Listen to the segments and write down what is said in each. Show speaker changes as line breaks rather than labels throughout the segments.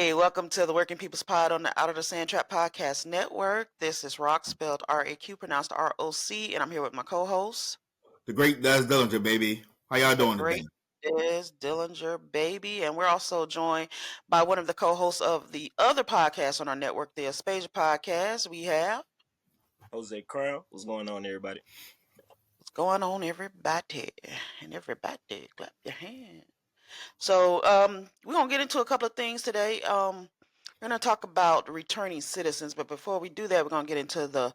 Hey, welcome to the Working People's Pod on the Out of the Sand Trap Podcast Network. This is Rock, spelled R-A-Q, pronounced R-O-C, and I'm here with my co-host,
The great Des Dillinger, baby. How y'all
the
doing today?
great Des Dillinger, baby. And we're also joined by one of the co-hosts of the other podcast on our network, the Aspasia Podcast. We have
Jose Crown. What's going on, everybody?
what's going on, everybody, and everybody, clap your hands. So, we're gonna get into a couple of things today. We're gonna talk about returning citizens, but before we do that, we're gonna get into the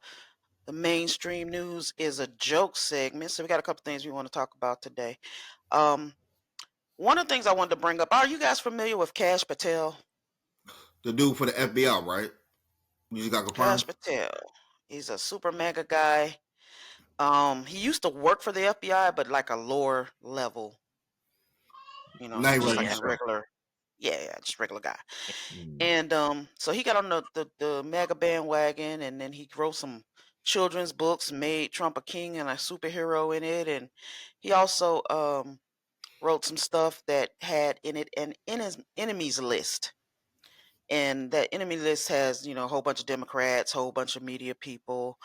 mainstream news is a joke segment. So we got a couple things we want to talk about today. Um, one of the things I wanted to bring up, are you guys familiar with Kash Patel?
The dude for the FBI, right? You just got
Kash
confirmed?
Patel. He's a super mega guy. He used to work for the FBI, but like a lower level,
Not
just
even
like
Yeah.
a regular, yeah, just regular guy.
Mm.
And so he got on the mega bandwagon, and then he wrote some children's books, made Trump a king and a superhero in it, and he also wrote some stuff that had in it an enemies list. And that enemy list has, a whole bunch of Democrats, whole bunch of media people,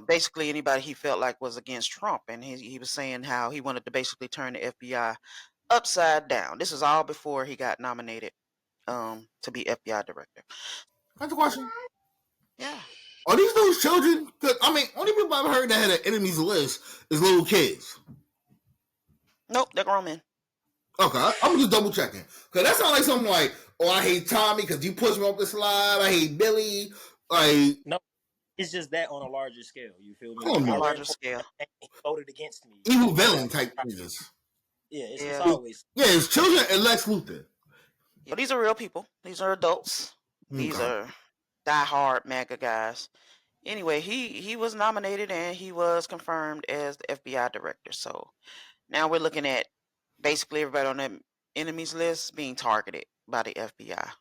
basically anybody he felt like was against Trump. And he was saying how he wanted to basically turn the FBI upside down. This is all before he got nominated to be FBI director.
That's a question.
Yeah.
Are these those children? Cause, only people I've heard that had an enemies list is little kids.
Nope, they're grown men.
Okay, I'm just double checking. Cause that sounds like something like, oh, I hate Tommy because you pushed me up the slide. I hate Billy. Like,
No, it's just that on a larger scale. You feel me?
come
Like
on,
I
man.
ran
Larger
for
scale.
and he voted against me.
Evil
So
villain type niggas.
yeah, it's
Yeah.
always
Yeah, it's children and Lex Luthor.
But these are real people. These are adults. These
Okay.
are diehard MAGA guys. Anyway, he was nominated and he was confirmed as the FBI director. So now we're looking at basically everybody on that enemies list being targeted by the FBI.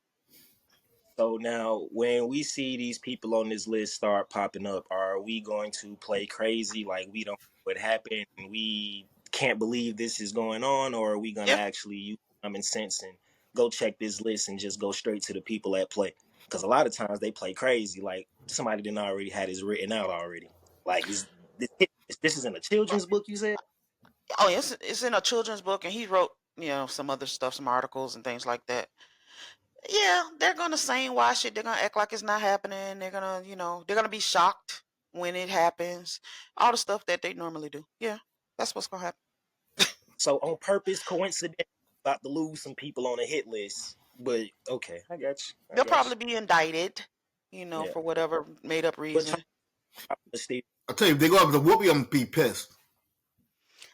so now when we see these people on this list start popping up, are we going to play crazy like we don't know what happened and we can't believe this is going on, or are we gonna
Yeah.
actually use common sense and go check this list and just go straight to the people at play? Because a lot of times they play crazy, like somebody didn't already had this written out already. Like this is in a children's book, you said?
Oh, yes, it's in a children's book, and he wrote, some other stuff, some articles and things like that. Yeah, they're gonna say and wash it. They're gonna act like it's not happening. They're gonna, they're gonna be shocked when it happens. All the stuff that they normally do. Yeah, that's what's gonna happen.
So on purpose, coincidence, about to lose some people on a hit list. But okay, I got you.
They'll probably be indicted,
Yeah.
for whatever made up
But
reason.
I tell you, if they go up to Whoopi, I'm gonna be pissed.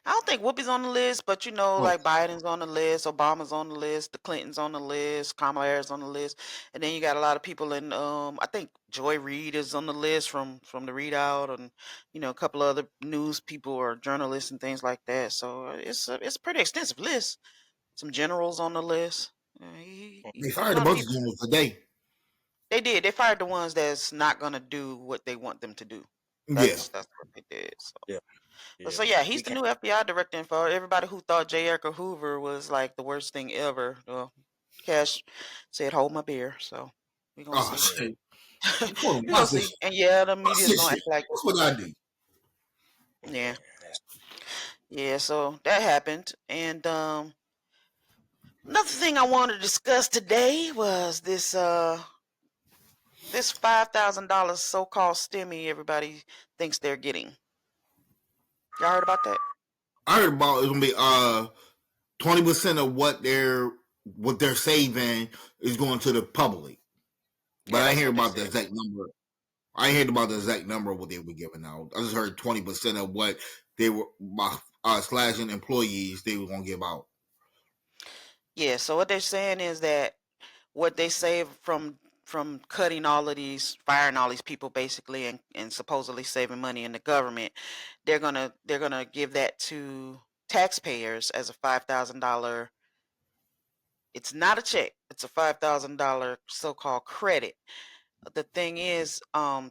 I don't think Whoopi's on the list, but like Biden's on the list, Obama's on the list, the Clintons on the list, Kamala Harris on the list, and then you got a lot of people in. I think Joy Reid is on the list from the Readout, and a couple of other news people or journalists and things like that. So it's a pretty extensive list. Some generals on the list.
They fired a bunch of generals today.
They did. They fired the ones that's not gonna do what they want them to do.
Yeah.
That's what they did. So.
Yeah.
So yeah, he's the new FBI director, and for everybody who thought J. Edgar Hoover was like the worst thing ever, well, Cash said, "Hold my beer." So we're gonna see. We're gonna see. And yeah, the media's gonna act like
that's what I do.
Yeah, yeah. So that happened, and another thing I wanted to discuss today was this this $5,000 so-called STEMI everybody thinks they're getting. Y'all heard about that?
I heard about it's gonna be 20% of what they're saving is going to the public. But I hear about the exact number. I heard about the exact number of what they were giving out. I just heard 20% of what they were slashing employees they were gonna give out.
Yeah, so what they're saying is that what they save from cutting all of these, firing all these people basically, and supposedly saving money in the government, they're gonna give that to taxpayers as a $5,000. It's not a check. It's a $5,000 so-called credit. The thing is,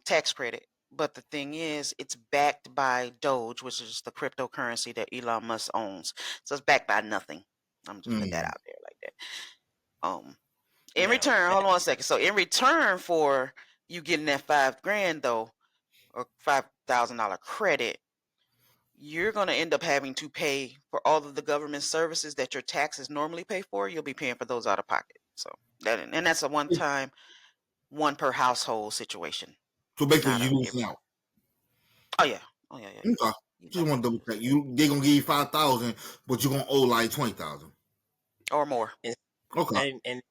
tax credit. But the thing is, it's backed by Doge, which is the cryptocurrency that Elon Musk owns. So it's backed by nothing. I'm just putting that out there like that. In
Now
return,
that
hold on a second. So in return for you getting that $5,000 though, or $5,000 credit, you're going to end up having to pay for all of the government services that your taxes normally pay for. You'll be paying for those out of pocket. So that's a one-time, one per household situation.
So basically,
Not
you
a
losing
every.
out.
Oh yeah. Oh yeah. Yeah.
Okay.
You
Just want to double
definitely
check. They gonna give you 5,000, but you're gonna owe like 20,000.
or more.
and
Okay.
and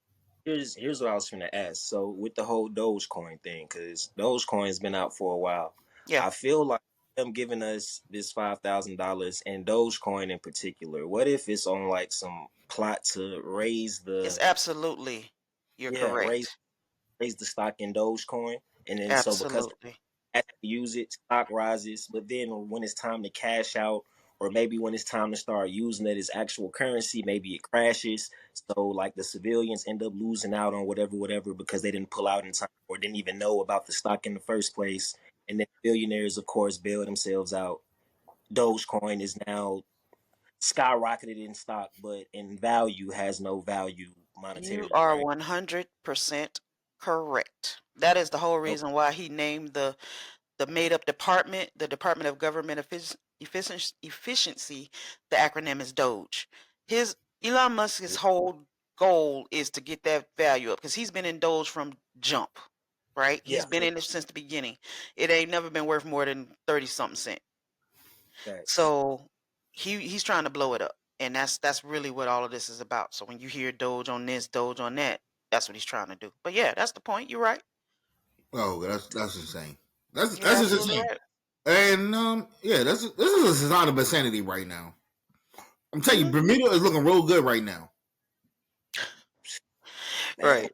here's what I was gonna ask. So with the whole Dogecoin thing, because Dogecoin's been out for a while,
Yeah.
I feel like them giving us this $5,000 and Dogecoin in particular. What if it's on like some plot to raise
It's
the
absolutely. You're
yeah
correct.
raise the stock in Dogecoin, and then so because
Absolutely.
as you use it, stock rises. But then when it's time to cash out, or maybe when it's time to start using it as actual currency, maybe it crashes. So like the civilians end up losing out on whatever because they didn't pull out in time or didn't even know about the stock in the first place. And then billionaires, of course, bail themselves out. Dogecoin is now skyrocketed in stock, but in value has no value
You
monetarily,
are
right?
100% correct. That is the whole
So
reason why he named the made up department, the Department of Government Efficiency. The acronym is Doge. His Elon Musk's whole goal is to get that value up because he's been in Doge from jump, right? He's
yeah,
been in it since the beginning. It ain't never been worth more than 30 something cent.
facts.
So he's trying to blow it up. And that's really what all of this is about. So when you hear Doge on this, Doge on that, that's what he's trying to do. But yeah, that's the point. You're right.
Oh, that's insane. That's
You're
just
absolutely
insane.
right.
And yeah, this is a sign of insanity right now. I'm telling you,
Mhm.
Bermuda is looking real good right now.
Man,
Right.
with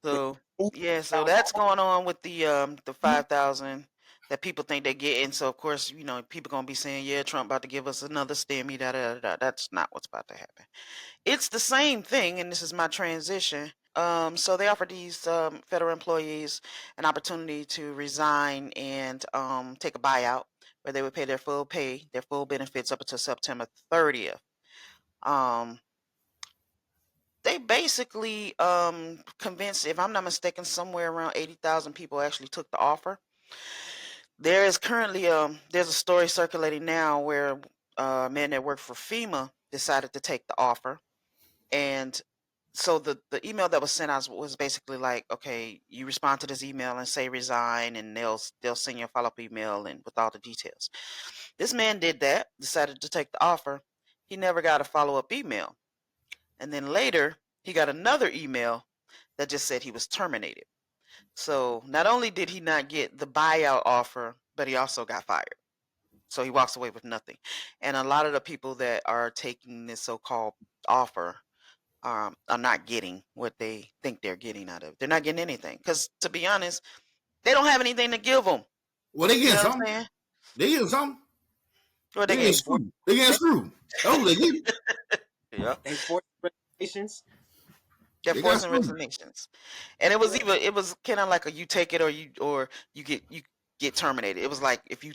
So yeah, so
thousand,
that's going on with the 5,000 that people think they're getting. So of course, people gonna be saying, yeah, Trump about to give us another stimmy, da da da. That's not what's about to happen. It's the same thing, and this is my transition. So they offer these federal employees an opportunity to resign and take a buyout where they would pay, their full benefits up until September 30th. Um, they basically convinced, if I'm not mistaken, somewhere around 80,000 people actually took the offer. There is currently there's a story circulating now where men that work for FEMA decided to take the offer, and so the email that was sent out was basically like, okay, you respond to this email and say resign, and they'll send you a follow-up email and with all the details. This man did that, decided to take the offer. He never got a follow-up email, and then later he got another email that just said he was terminated. So not only did he not get the buyout offer, but he also got fired. So he walks away with nothing. And a lot of the people that are taking this so-called offer are not getting what they think they're getting out of it. They're not getting anything because, to be honest, they don't have anything to give them.
Well, they
You
getting
know what I'm
something.
saying?
They getting something.
What
They
they
getting
get?
screwed. They getting screwed. Oh, they getting.
Yeah,
they forced resignations.
they're
They got
forcing
screwed.
resignations, and
Yeah.
it was kind of like a you take it or you get terminated. It was like if you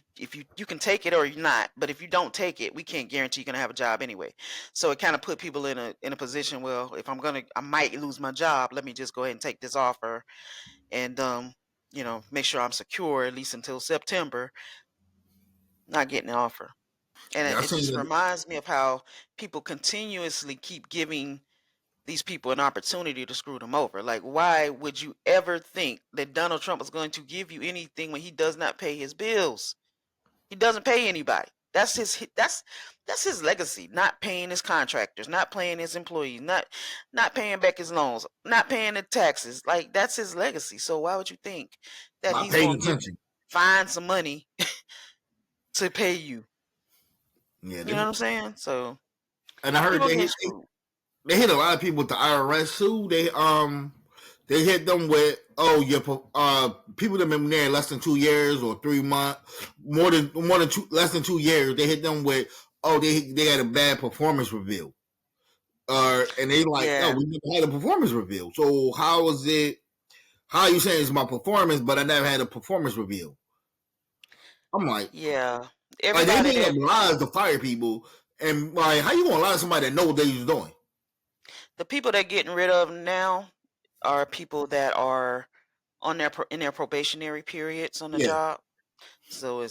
can take it or you're not, but if you don't take it, we can't guarantee you're gonna have a job anyway. So it kind of put people in a position. Well, if I might lose my job. Let me just go ahead and take this offer and make sure I'm secure at least until September. Not getting an offer, and
Yeah, I
it
seen
just
that.
reminds me of how people continuously keep giving these people an opportunity to screw them over. Like, why would you ever think that Donald Trump is going to give you anything when he does not pay his bills? He doesn't pay anybody. That's his legacy. Not paying his contractors, not paying his employees, not paying back his loans, not paying the taxes. Like, that's his legacy. So why would you think that
Not
he's
paying
going to
attention.
find some money to pay you?
Yeah,
You know what I'm saying? So
and I heard
people get screwed.
they hit a lot of people with the IRS too. They hit them with your people that been there less than 2 years or 3 months, more than less than 2 years. They hit them with they had a bad performance review. And they like,
Yeah,
we never had a performance review. So how is it? How are you saying it's my performance, but I never had a performance review? I'm
yeah.
like they
Everybody
made up
that
lies to fire people, and like, how you gonna lie to somebody that know what they was doing?
the people they're getting rid of now, are people that are on in their probationary periods on the
Yeah.
job. So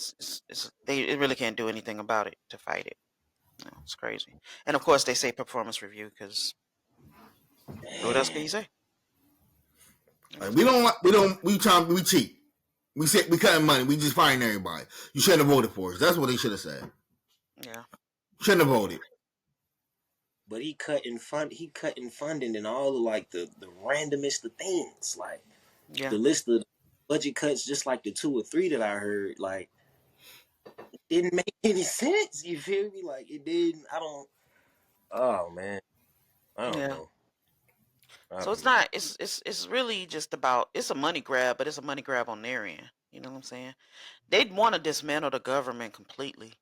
they really can't do anything about it to fight it. No, it's crazy. And of course they say performance review because what else can you say?
Like, we cheat. We cutting money. We just firing everybody. You shouldn't have voted for us. That's what they should have said.
Yeah.
Shouldn't have voted.
But he cutting funding and all of like the randomest of things. Like
Yeah.
the list of budget cuts, just like the 2 or 3 that I heard, like it didn't make any sense. You feel me? Like it didn't. I don't. Oh man, I don't
Yeah.
know.
So it's not. It's really just about. It's a money grab, but it's a money grab on their end. You know what I'm saying? They'd want to dismantle the government completely.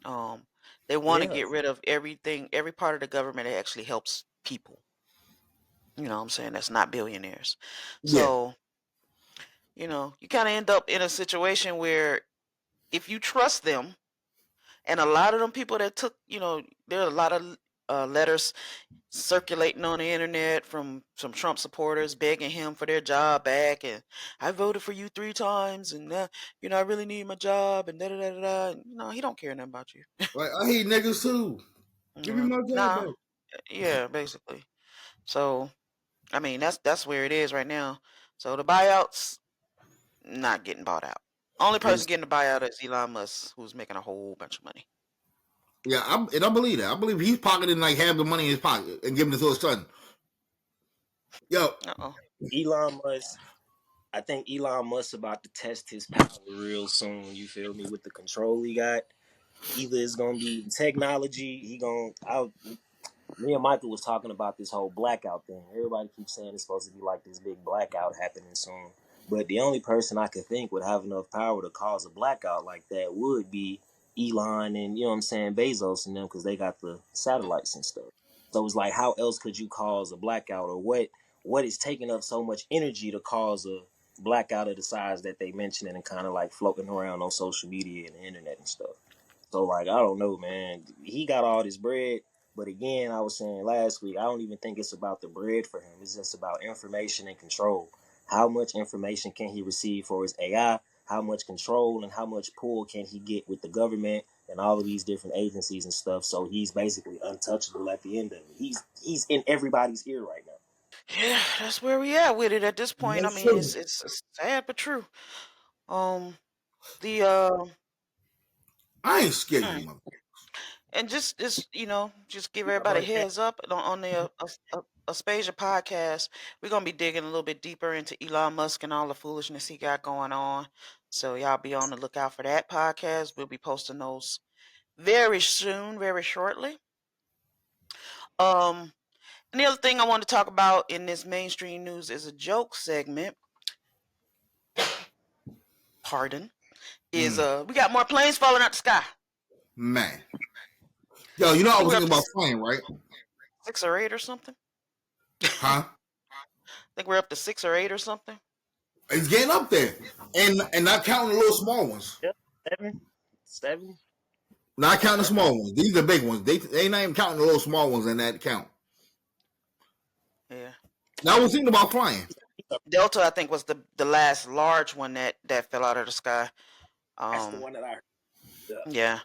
They want to
Yeah.
get rid of everything, every part of the government that actually helps people. You know what I'm saying? That's not billionaires.
Yeah.
So, you kind of end up in a situation where if you trust them, and a lot of them people that took, there are a lot of letters circulating on the internet from some Trump supporters begging him for their job back, and I voted for you 3 times, and I really need my job, and da da da da. He don't care nothing about you.
Like, I hate niggas too. Give me my job
Nah,
back.
yeah, basically. So, I mean, that's where it is right now. So the buyouts not getting bought out. Only person getting the buyout is Elon Musk, who's making a whole bunch of money.
Yeah, I believe that. I believe he's pocketing like half the money in his pocket and giving it to his son. Yo,
Elon Musk. I think Elon Musk about to test his power real soon. You feel me? With the control he got, either it's gonna be technology. Me and Michael was talking about this whole blackout thing. Everybody keeps saying it's supposed to be like this big blackout happening soon. But the only person I could think would have enough power to cause a blackout like that would be Elon and, you know what I'm saying, Bezos and them, because they got the satellites and stuff. So it's like, how else could you cause a blackout, or what is taking up so much energy to cause a blackout of the size that they mentioned and kind of like floating around on social media and the internet and stuff. So like, I don't know, man. He got all this bread. But again, I was saying last week, I don't even think it's about the bread for him. It's just about information and control. How much information can he receive for his AI? How much control and how much pull can he get with the government and all of these different agencies and stuff? So he's basically untouchable at the end of it. He's in everybody's ear right now.
Yeah, that's where we at with it at this point.
that's
I mean,
true.
it's sad but true. The
I ain't scared of you, mother.
and just give everybody a heads up on the Aspasia podcast. We're gonna be digging a little bit deeper into Elon Musk and all the foolishness he got going on. So y'all be on the lookout for that podcast. We'll be posting those very soon, very shortly. And the other thing I want to talk about in this mainstream news is a joke segment. Pardon. Is we got more planes falling out the sky.
Man. Yo, I was thinking about flying, right?
6 or 8 or something.
Huh?
I think we're up to 6 or 8 or something.
It's getting up there. And not counting the little small ones.
Yep. 7.
Not counting the small ones. These are big ones. They not even counting the little small ones in that count.
Yeah.
Now I was thinking about flying.
Delta, I think, was the last large one that fell out of the sky.
That's the one that I heard.
Yeah.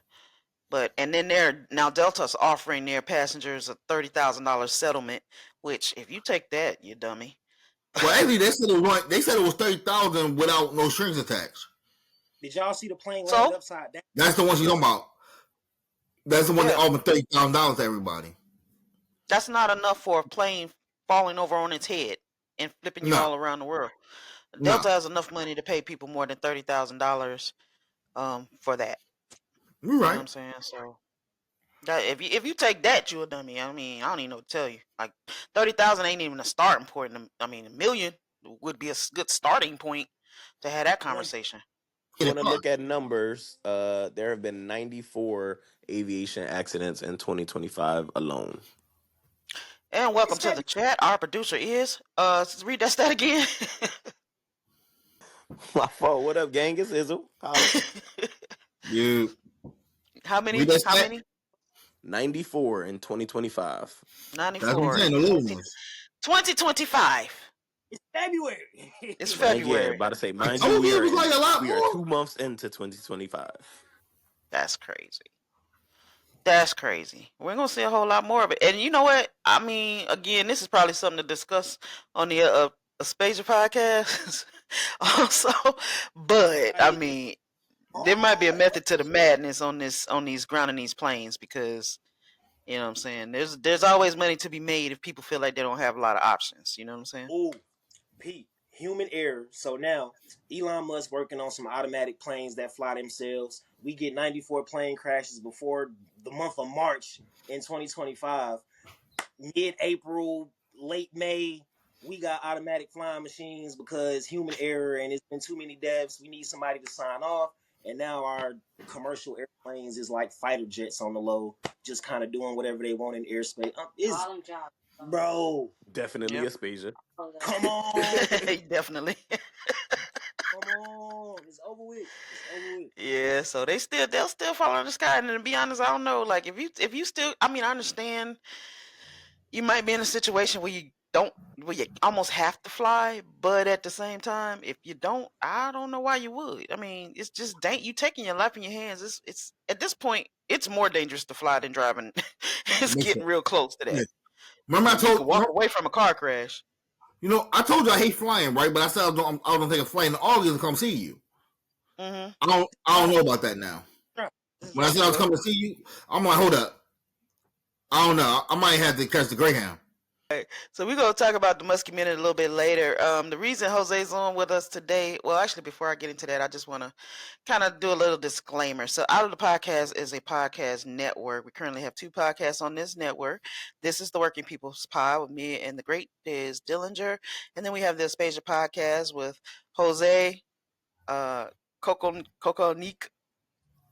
But and then now Delta's offering their passengers a $30,000 settlement, which if you take that, you dummy.
Well, actually, they said it was 30,000 without no strings attached.
Did y'all see the plane land upside down?
That's the one she's talking about. That's the one that offered $30,000 to everybody.
That's not enough for a plane falling over on its head and flipping you all around the world. Delta has enough money to pay people more than $30,000 for that.
You're right.
You know what I'm saying? So that if you take that, you're a dummy. I mean, I don't even know what to tell you. Like 30,000 ain't even a starting point. I mean, $1 million would be a good starting point to have that conversation.
If you want to look at numbers, there have been 94 aviation accidents in 2025 alone.
And welcome to the chat. Our producer is read that stat again.
My fault. What up, gang? It's Izzle.
You.
How many?
94 in 2025.
94.
That's what I'm saying, the little ones.
2025.
It's February.
It's
Like, yeah,
February.
about to say,
I
mind you,
told you it was like a lot
we are
more.
2 months into 2025.
That's crazy. That's crazy. We're gonna see a whole lot more of it. And you know what? I mean, again, this is probably something to discuss on the Aspasia podcast also. But I
Right.
mean, there might be a method to the madness on these grounding these planes, because you know what I'm saying. There's always money to be made if people feel like they don't have a lot of options. You know what I'm saying?
Ooh, Pete, human error. So now Elon Musk working on some automatic planes that fly themselves. We get 94 plane crashes before the month of March in 2025. Mid-April, late May, we got automatic flying machines because human error, and it's been too many deaths. We need somebody to sign off. And now our commercial airplanes is like fighter jets on the low, just kind of doing whatever they want in airspace. Bro,
Definitely
Yep.
Aspasia.
come on.
Definitely.
Come on. It's over with. It's over with.
Yeah, so they'll still fall in the sky. And to be honest, I don't know. Like if you still, I mean, I understand you might be in a situation where you almost have to fly, but at the same time, if you don't, I don't know why you would. I mean, it's just you taking your life in your hands. It's at this point, it's more dangerous to fly than driving. It's
Listen,
getting real close to that.
yeah. Remember I
You
told
could walk away from a car crash.
you know I told you I hate flying, right? But I said I don't think of flying in August to come see you.
Hmm
I don't know about that now. When I said I was coming to see you, I'm like, hold up. I don't know. I might have to catch the Greyhound.
So we're going to talk about the Muskie Minute a little bit later. The reason Jose's on with us today, well, actually, before I get into that, I just want to kind of do a little disclaimer. So Out of the Podcast is a podcast network. We currently have 2 podcasts on this network. This is the Working People's Pod with me and the great Diz Dillinger. And then we have the Aspasia Podcast with Jose, Coco Neek.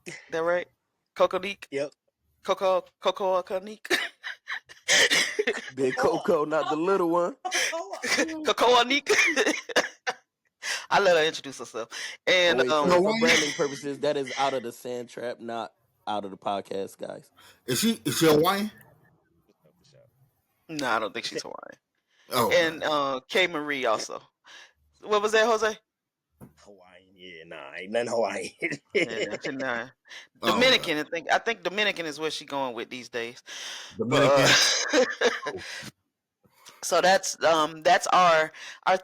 Is that right? Coco Neek?
Yep.
Coco Neek?
Big Coco, not the little one.
Cocoa Neek. I let her introduce herself. And
Wait, for branding purposes, that is Out of the Sand Trap, not Out of the Podcast, guys.
Is she Hawaiian?
no, I don't think she's Hawaiian.
Oh,
And K Marie also. What was that, Jose?
Hawaiian, yeah, nah, ain't nothing Hawaiian.
Nah. Dominican, I think Dominican is where she's going with these days.
Dominican.
So that's our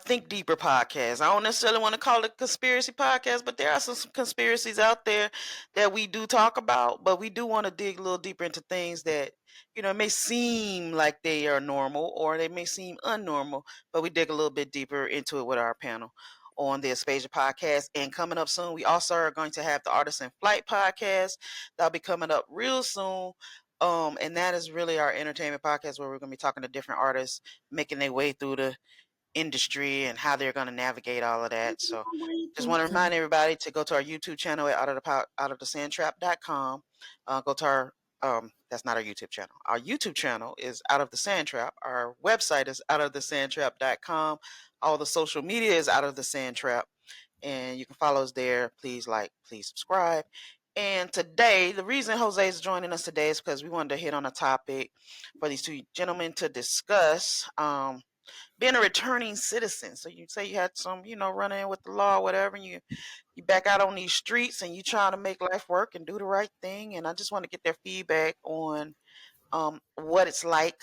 Think Deeper podcast. I don't necessarily want to call it a conspiracy podcast, but there are some conspiracies out there that we do talk about, but we do want to dig a little deeper into things that, you know, it may seem like they are normal or they may seem unnormal, but we dig a little bit deeper into it with our panel on the Aspasia podcast. And coming up soon, we also are going to have the Artists in Flight podcast. That'll be coming up real soon. And that is really our entertainment podcast where we're going to be talking to different artists making their way through the industry and how they're going to navigate all of that. So just want to remind everybody to go to our YouTube channel at outofthesandtrap.com. Go to our that's not our YouTube channel. Our YouTube channel is Out of the Sand Trap. Our website is outofthesandtrap.com. All the social media is Out of the Sand Trap. And you can follow us there. Please like, please subscribe. And today, the reason Jose is joining us today is because we wanted to hit on a topic for these 2 gentlemen to discuss, being a returning citizen. So you say you had some, you know, running with the law or whatever, and you back out on these streets and you trying to make life work and do the right thing. And I just want to get their feedback on what it's like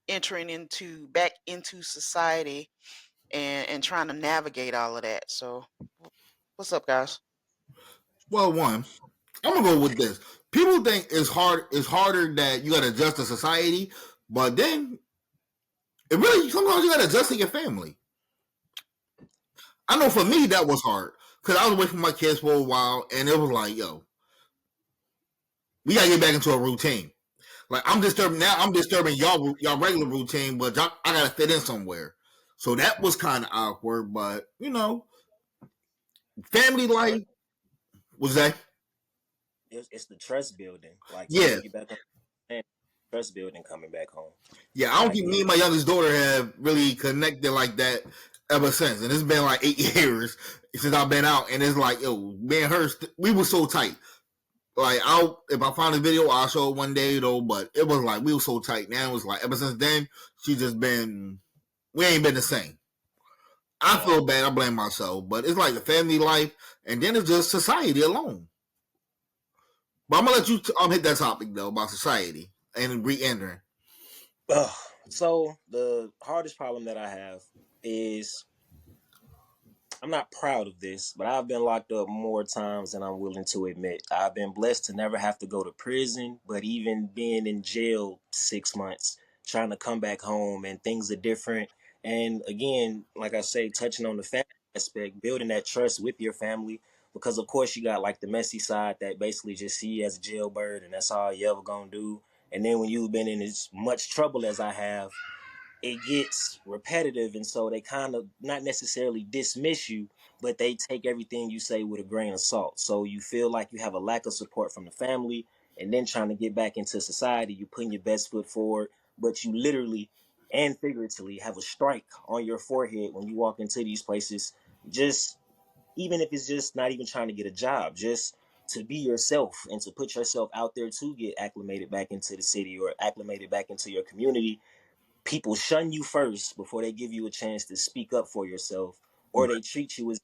entering back into society and trying to navigate all of that. So what's up, guys?
Well, one, I'm gonna go with this. People think it's harder that you gotta adjust to society, but then it really sometimes you gotta adjust to your family. I know for me that was hard because I was away from my kids for a while, and it was like, yo, we gotta get back into a routine. Like I'm disturbing y'all regular routine, but I gotta fit in somewhere. So that was kind of awkward, but you know, family life was that.
It's the trust building. Like,
yeah,
you back on trust building coming back home.
Yeah, I don't think me and my youngest daughter have really connected like that ever since. And it's been like 8 years since I've been out. And it's like, yo, me and her, we were so tight. Like, if I find a video, I'll show it one day, though. But it was like, we were so tight. Now it was like, ever since then, we ain't been the same. I feel bad. I blame myself, but it's like the family life, and then it's just society alone. But I'm gonna let you hit that topic though about society and re-entering.
So the hardest problem that I have is I'm not proud of this, but I've been locked up more times than I'm willing to admit. I've been blessed to never have to go to prison, but even being in jail 6 months, trying to come back home and things are different. And again, like I say, touching on the family aspect, building that trust with your family, because of course you got like the messy side that basically just see you as a jailbird and that's all you ever gonna do. And then when you've been in as much trouble as I have, it gets repetitive, and so they kind of not necessarily dismiss you, but they take everything you say with a grain of salt. So you feel like you have a lack of support from the family, and then trying to get back into society, you putting your best foot forward, but you literally and figuratively have a strike on your forehead when you walk into these places. Just even if it's just not even trying to get a job, just to be yourself and to put yourself out there to get acclimated back into the city or acclimated back into your community, people shun you first before they give you a chance to speak up for yourself, or they treat you as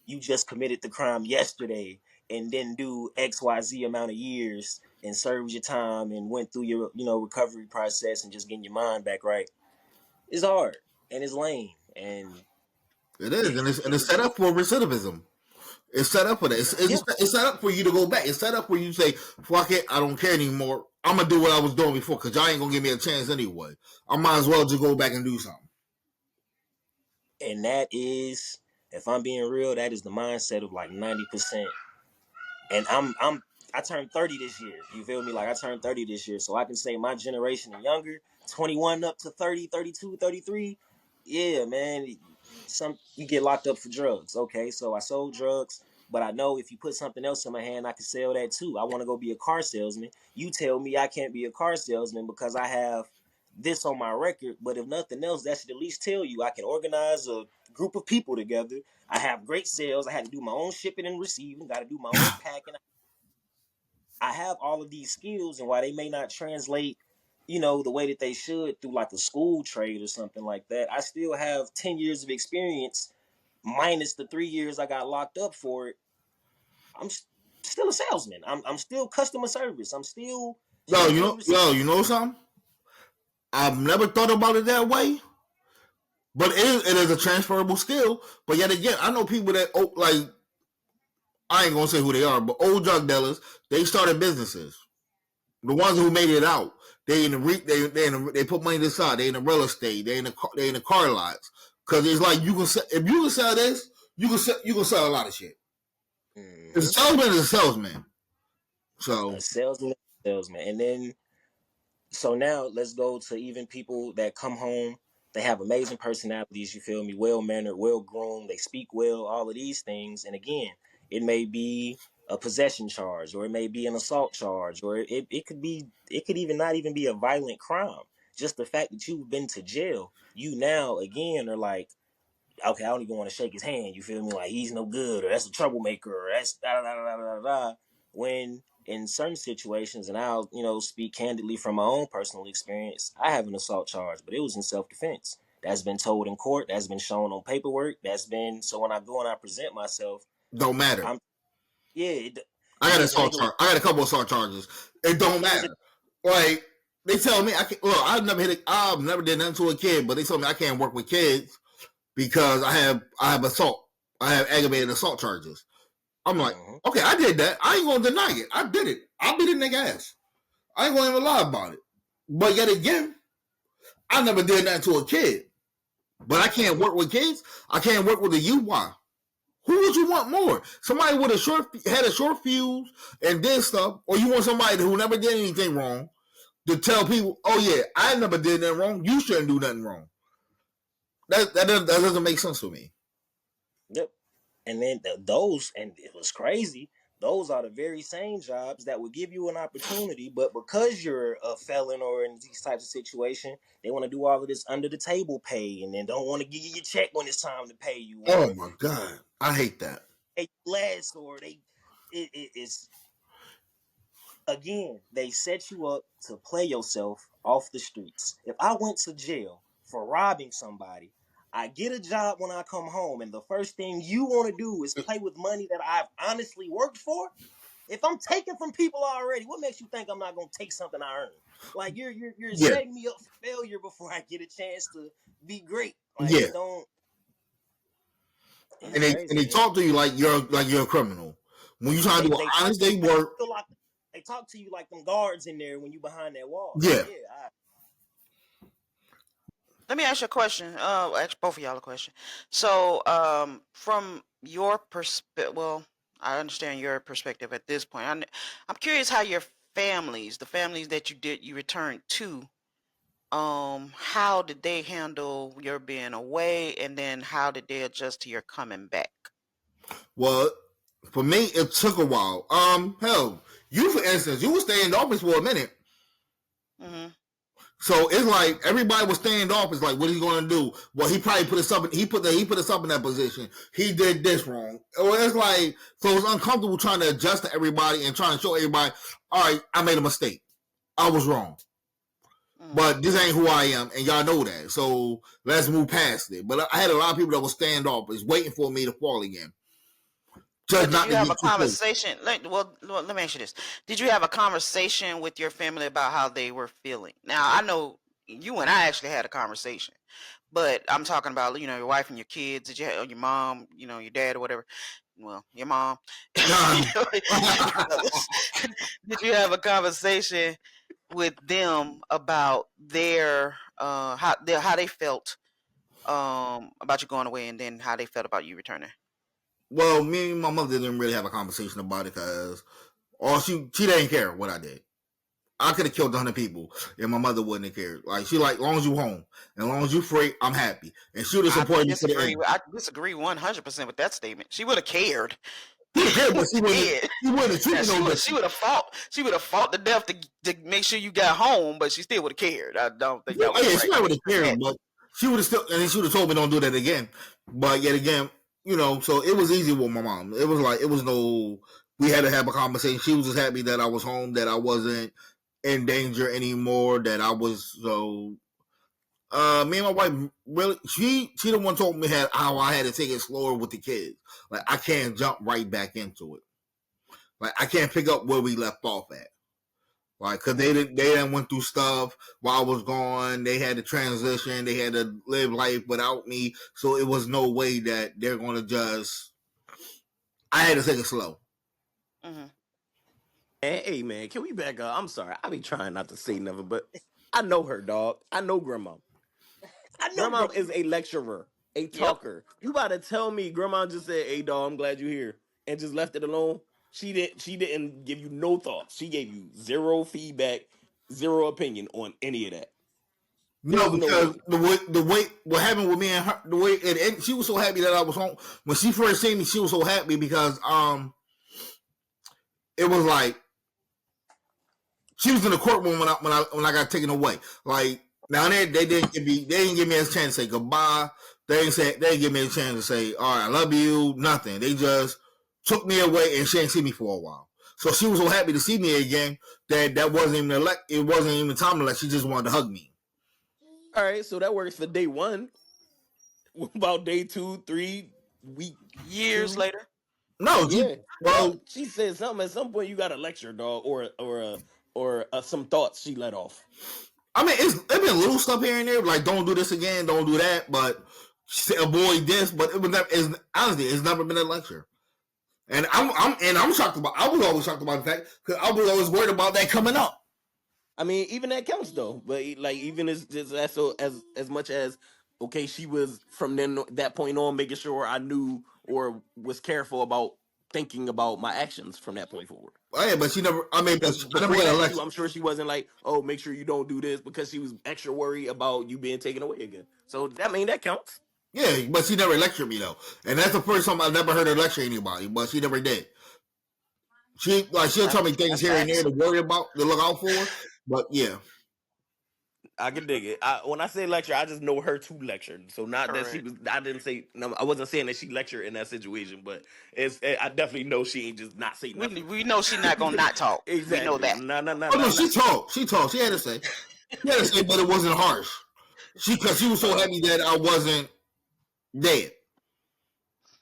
you just committed the crime yesterday and then do XYZ amount of years and served your time and went through your recovery process and just getting your mind back right. It's hard and it's lame and
It is, and
it,
it's set up for recidivism. It's set up for that.
yeah.
It's set up for you to go back. It's set up where you say, "Fuck it, I don't care anymore. I'm gonna do what I was doing before because y'all ain't gonna give me a chance anyway. I might as well just go back and do something."
And that is, if I'm being real, that is the mindset of like 90%. And I turned 30 this year. You feel me? Like I turned 30 this year. So I can say my generation and younger, 21 up to 30, 32, 33. Yeah, man. Some you get locked up for drugs. Okay, so I sold drugs, but I know if you put something else in my hand, I can sell that too. I want to go be a car salesman. You tell me I can't be a car salesman because I have this on my record, but if nothing else, that should at least tell you I can organize a group of people together. I have great sales. I had to do my own shipping and receiving, got to do my own packing. I have all of these skills, and while they may not translate, the way that they should through like a school trade or something like that, I still have 10 years of experience minus the 3 years I got locked up for it. I'm still a salesman. I'm still customer service. I'm still shipping and receiving.
You know something? I've never thought about it that way, but it is a transferable skill. But yet again, I know people that like I ain't gonna say who they are, but old drug dealers. They started businesses. The ones who made it out, they in the they put money to the side. They in the real estate. They in the car lots. Because it's like if you can sell this, you can sell a lot of shit.
Mm-hmm.
A salesman is a salesman. So
a salesman, and then so now let's go to even people that come home. They have amazing personalities, you feel me? Well mannered, well groomed, they speak well, all of these things. And again, it may be a possession charge, or it may be an assault charge, or it could even not even be a violent crime. Just the fact that you've been to jail, you now again are like, okay, I don't even want to shake his hand. You feel me? Like he's no good, or that's a troublemaker, or that's da da da da da da. When in certain situations, and I'll speak candidly from my own personal experience, I have an assault charge, but it was in self defense. That's been told in court. That's been shown on paperwork. That's been so when I go and I present myself,
don't matter.
I'm yeah.
I got
It's regular.
I got a couple of assault charges. It don't matter. Like they tell me I can't. Well, I've never did nothing to a kid, but they told me I can't work with kids because I have assault. I have aggravated assault charges. I'm like, okay, I did that. I ain't gonna deny it. I did it. I beat a nigga ass. I ain't gonna even lie about it. But yet again, I never did nothing to a kid. But I can't work with kids. I can't work with a youth. Why? Who would you want more? Somebody with had a short fuse and did stuff, or you want somebody who never did anything wrong to tell people, "Oh yeah, I never did nothing wrong. You shouldn't do nothing wrong." That doesn't make sense to me.
Yep. And then those, and it was crazy. Those are the very same jobs that would give you an opportunity, but because you're a felon or in these types of situations, they want to do all of this under the table pay, and then don't want to give you your check when it's time to pay you.
Oh my god, I hate that.
They less, or it's again, they set you up to play yourself off the streets. If I went to jail for robbing somebody, I get a job when I come home, and the first thing you want to do is play with money that I've honestly worked for. If I'm taking from people already, what makes you think I'm not gonna take something I earned? Like you're
Yeah,
setting me up for failure before I get a chance to be great. Like
yeah.
it don't. It's
And they
crazy, man.
talk to you like you're a criminal. When you try to do an honest day work,
feel like they talk to you like them guards in there when you behind that wall.
yeah.
Let me ask you a question. Ask both of y'all a question. So, from your perspective, well, I understand your perspective at this point. I'm curious how your families, the families that you returned to, how did they handle your being away, and then how did they adjust to your coming back?
Well, for me, it took a while. Hell, you for instance, you were staying in the office for a minute.
Mm-hmm.
So it's like everybody was staying in the office. Like, what are you going to do? Well, he probably put us up. He put us up in that position. He did this wrong. Well, it's like, so it's uncomfortable trying to adjust to everybody and trying to show everybody, all right, I made a mistake. I was wrong. But this ain't who I am, and y'all know that. So let's move past it. But I had a lot of people that were standoffish, waiting for me to fall again.
Just did you have a conversation? Let me ask you this: did you have a conversation with your family about how they were feeling? Now, I know you and I actually had a conversation, but I'm talking about your wife and your kids. Did you have your mom, your dad or whatever? Well, your mom. Did you have a conversation with them about their how they felt about you going away, and then how they felt about you returning?
Well, me and my mother didn't really have a conversation about it because she didn't care what I did. I could have killed 100 people and my mother wouldn't have cared. Like, she like, as long as you home and as long as you free, I'm happy. And she would have supported me to the end.
I disagree 100% with that statement. She would have cared.
She would have cared, but she wouldn't have treated no
She would have fought. She would have fought to death to make sure you got home, but she still would have cared. I don't think that was right.
She would have cared, but she would have still, and she would have told me don't do that again. But yet again, so it was easy with my mom. It was like, we had to have a conversation. She was just happy that I was home, that I wasn't in danger anymore, that I was, me and my wife, really, she the one told me how I had to take it slower with the kids. Like, I can't jump right back into it. Like, I can't pick up where we left off at. Like, cause they done went through stuff while I was gone. They had to transition. They had to live life without me. So it was no way that they're going to I had to take it slow.
Mm-hmm.
Hey, man, can we back up? I'm sorry. I be trying not to say nothing, but I know her, dog. I know Grandma. Grandma is a lecturer, a talker. Yep. You about to tell me Grandma just said, "Hey, dog, I'm glad you're here," and just left it alone? She didn't give you no thoughts. She gave you zero feedback, zero opinion on any of that.
No, because the way what happened with me and her, the way and she was so happy that I was home. When she first seen me, she was so happy because it was like she was in the courtroom when I got taken away. Like, now they didn't give me a chance to say goodbye. They didn't give me a chance to say, all right, I love you, nothing. They just took me away and she didn't see me for a while. So she was so happy to see me again that wasn't even it wasn't even time to let. She just wanted to hug me.
All right, so that works for day one. What about day 2, 3,
years later?
No,
well, she said something at some point. You got a lecture, dog, or some thoughts she let off.
I mean, it's been little stuff here and there, like don't do this again, don't do that, but avoid this. But honestly, it's never been a lecture. And I'm shocked about. I was always shocked about the fact because I was always worried about that coming up.
I mean, even that counts though. But like, even as much as okay, she was from that point on making sure I knew or was careful about thinking about my actions from that point forward.
Oh, yeah, but she never. I mean, I never got a lecture.
I'm sure she wasn't like, oh, make sure you don't do this, because she was extra worried about you being taken away again. So that counts.
Yeah, but she never lectured me though, and that's the first time I've never heard her lecture anybody. But she never did. She'll tell me things here and there to worry about, to look out for. But yeah,
I can dig it. When I say lecture, I just know her to lecture. So not that she was. I didn't say. No, I wasn't saying that she lectured in that situation, but I definitely know she ain't just not saying nothing.
We know she's not gonna not talk.
Exactly.
We know that.
No. She talked. She had to say. She had to say, but it wasn't harsh. Because she was so happy that I wasn't dead.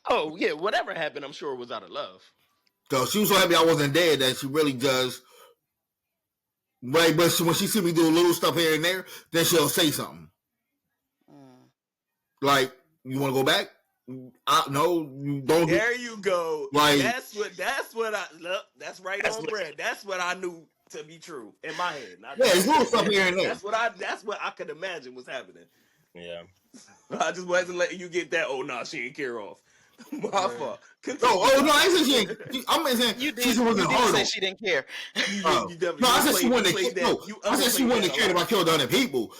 Oh yeah, whatever happened, I'm sure it was out of love.
So she was so happy I wasn't dead that she really just. Right, but when she see me do little stuff here and there, then she'll say something. Like, you want to go back? No, you don't.
There you go.
Like,
that's what I look. That's right
That's
on
what-
bread. That's what I knew to be true in my head.
yeah, it's little stuff here and there.
That's what I could imagine was happening.
Yeah.
I just wasn't letting you get that. Oh no, she ain't care off. My fault.
No, I ain't saying she ain't. I'm saying
You did.
she wasn't
You did
hard
say
on.
she didn't care.
No, I said she wouldn't have. No, I said she wouldn't have cared about killing other people.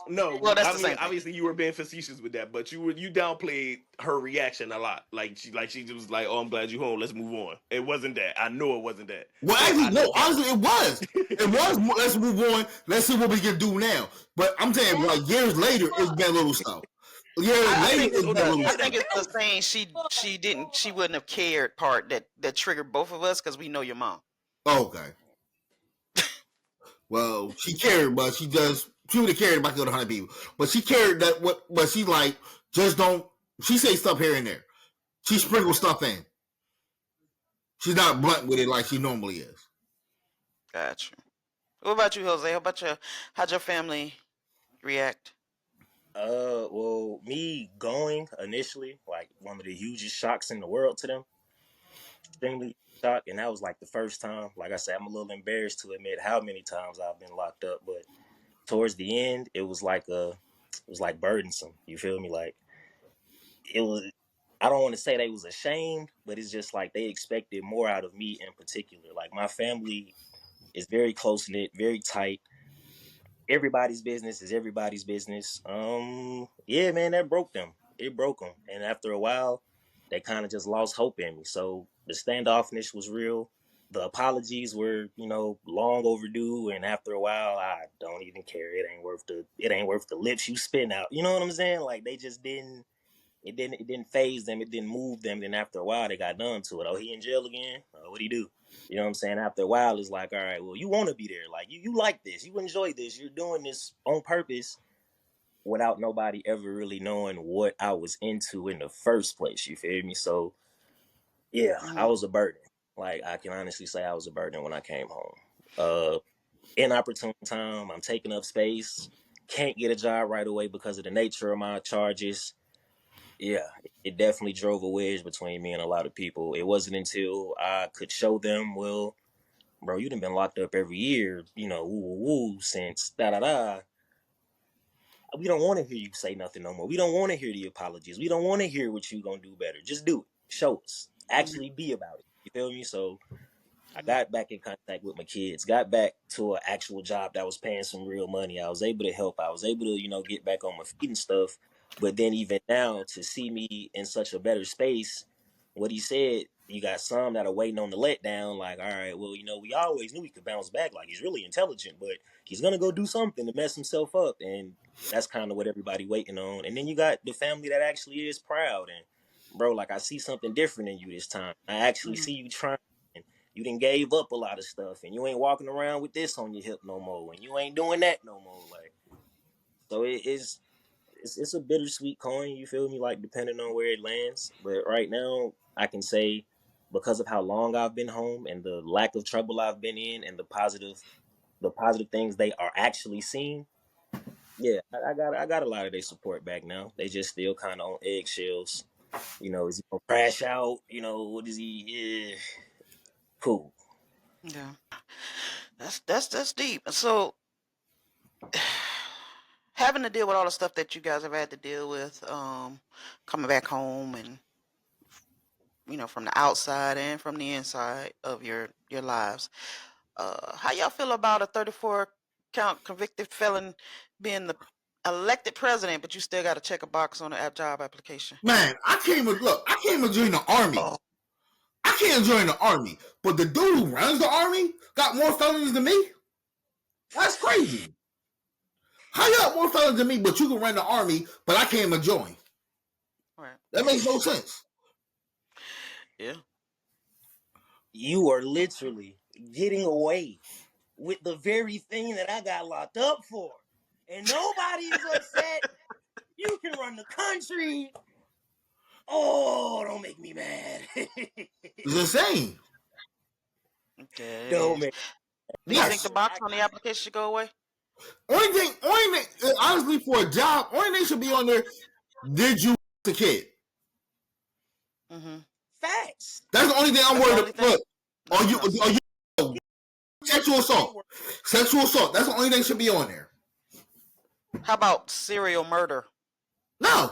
No,
Well, that's
I
the
mean,
same thing.
obviously you were being facetious with that, but you downplayed her reaction a lot. Like she just was like, "Oh, I'm glad you home. Let's move on." It wasn't that. I know it wasn't that.
Well, actually, no. Honestly, it was. It was. Let's move on. Let's see what we can do now. But I'm saying, like years later, it's been little stuff.
I think
It's been little
I
stuff.
think it's the saying she wouldn't have cared part that triggered both of us because we know your mom.
Okay. Well, she cared, but she would have cared if I killed 100 people. But she cared but she like, just don't, she say stuff here and there. She sprinkles stuff in. She's not blunt with it like she normally is.
Gotcha. What about you, Jose? How'd your family react?
Well, me going initially, like one of the hugest shocks in the world to them. Extremely shocked, and that was like the first time. Like I said, I'm a little embarrassed to admit how many times I've been locked up, but towards the end, it was like burdensome. You feel me? Like it was. I don't want to say they was ashamed, but it's just like they expected more out of me in particular. Like my family is very close knit, very tight. Everybody's business is everybody's business. Yeah, man, that broke them. It broke them, and after a while, they kind of just lost hope in me. So the standoffness was real. The apologies were, long overdue, and after a while, I don't even care. It ain't worth the lips you spin out. You know what I'm saying? Like they just didn't. It didn't phase them. It didn't move them. Then after a while, they got numb to it. Oh, he in jail again? Oh, what'd he do? You know what I'm saying? After a while, it's like, all right, well, you want to be there. Like, you like this. You enjoy this. You're doing this on purpose without nobody ever really knowing what I was into in the first place. You feel me? So, yeah, I was a burden. Like, I can honestly say I was a burden when I came home. Inopportune time. I'm taking up space. Can't get a job right away because of the nature of my charges. Yeah, it definitely drove a wedge between me and a lot of people. It wasn't until I could show them, well, bro, you done been locked up every year, since da-da-da. We don't want to hear you say nothing no more. We don't want to hear the apologies. We don't want to hear what you gonna do better. Just do it. Show us. Actually be about it. You feel me? So I got back in contact with my kids, got back to an actual job that was paying some real money. I was able to help. I was able to, get back on my feet and stuff. But then even now, to see me in such a better space, what he said, you got some that are waiting on the letdown. Like, all right, well, we always knew he could bounce back. Like, he's really intelligent, but he's going to go do something to mess himself up. And that's kind of what everybody waiting on. And then you got the family that actually is proud. And, bro, like, I see something different in you this time. I actually see you trying. You done gave up a lot of stuff, and you ain't walking around with this on your hip no more, and you ain't doing that no more. Like, so it's a bittersweet coin. You feel me? Like depending on where it lands. But right now, I can say because of how long I've been home and the lack of trouble I've been in, and the positive things they are actually seeing. Yeah, I got a lot of their support back now. They just still kind of on eggshells. Is he gonna crash out? What is he? Yeah. Cool.
Yeah, that's deep. So having to deal with all the stuff that you guys have had to deal with, coming back home and from the outside and from the inside of your lives. How y'all feel about a 34 count convicted felon being the elected president, but you still got to check a box on the job application?
Man, I came to join the army. I can't join the army, but the dude who runs the army got more felonies than me. That's crazy. How you got more felonies than me, but you can run the army, but I can't even join?
Right.
That makes no sense.
Yeah.
You are literally getting away with the very thing that I got locked up for, and nobody's upset. You can run the country. Oh, don't make me mad.
It's insane.
Okay,
Don't make.
do you think
Yes.
the box on the application should go away?
Only thing, honestly, for a job, only thing should be on there. Did you a kid?
Mm-hmm.
Facts.
That's the only thing I'm
That's the
worried
only
about.
thing?
Look, are you sexual assault? Sexual assault. That's the only thing should be on there.
How about serial murder?
No.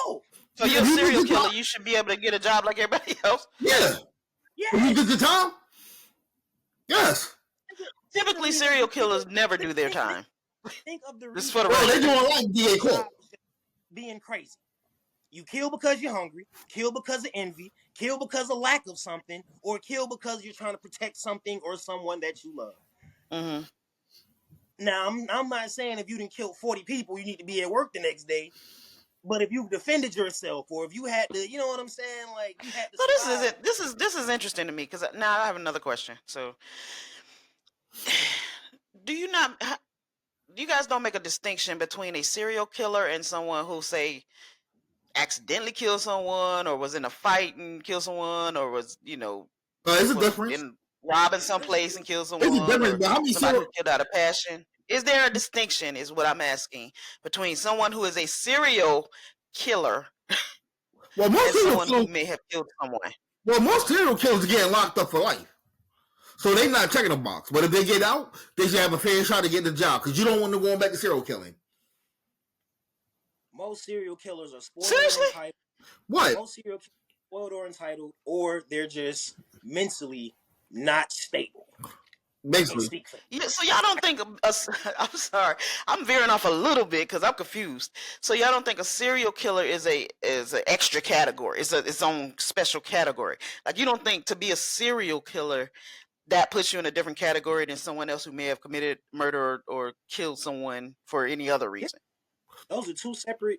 No.
So you're a
You
serial
did the
killer.
job.
You should be able to get a job like everybody else.
Yeah.
Yes.
You did the time. Yes.
Typically, serial killers never do their time.
Think of the
This is
reason
for the
Bro, they
record.
doing like DA Court.
being crazy. You kill because you're hungry, kill because of envy, kill because of lack of something, or kill because you're trying to protect something or someone that you love.
Mm-hmm.
Now, I'm not saying if you didn't kill 40 people, you need to be at work the next day. But if you defended yourself, or if you had to, you know what I'm saying, like you had to.
So this is
survive.
it. This is interesting to me because now I have another question. So, do you guys don't make a distinction between a serial killer and someone who say accidentally killed someone or was in a fight and killed someone or was
It's a
was
difference.
robbing someplace and killed
It's a
someone
difference.
or
But how many
somebody who
serial?
killed out of passion? Is there a distinction? Is what I'm asking between someone who is a serial killer
Well, most
and
serial
someone who
killers.
may have killed someone?
Well, most serial killers are getting locked up for life, so they're not checking the box. But if they get out, they should have a fair shot to get the job because you don't want them going back to serial killing.
Most serial killers are spoiled
Seriously?
or entitled.
What?
Most serial killers are spoiled or entitled, or they're just mentally not stable.
Basically,
Yeah, so y'all don't think I'm sorry, I'm veering off a little bit because I'm confused. So y'all don't think a serial killer is an extra category? It's its own special category. Like you don't think to be a serial killer that puts you in a different category than someone else who may have committed murder or killed someone for any other reason.
Those are two separate.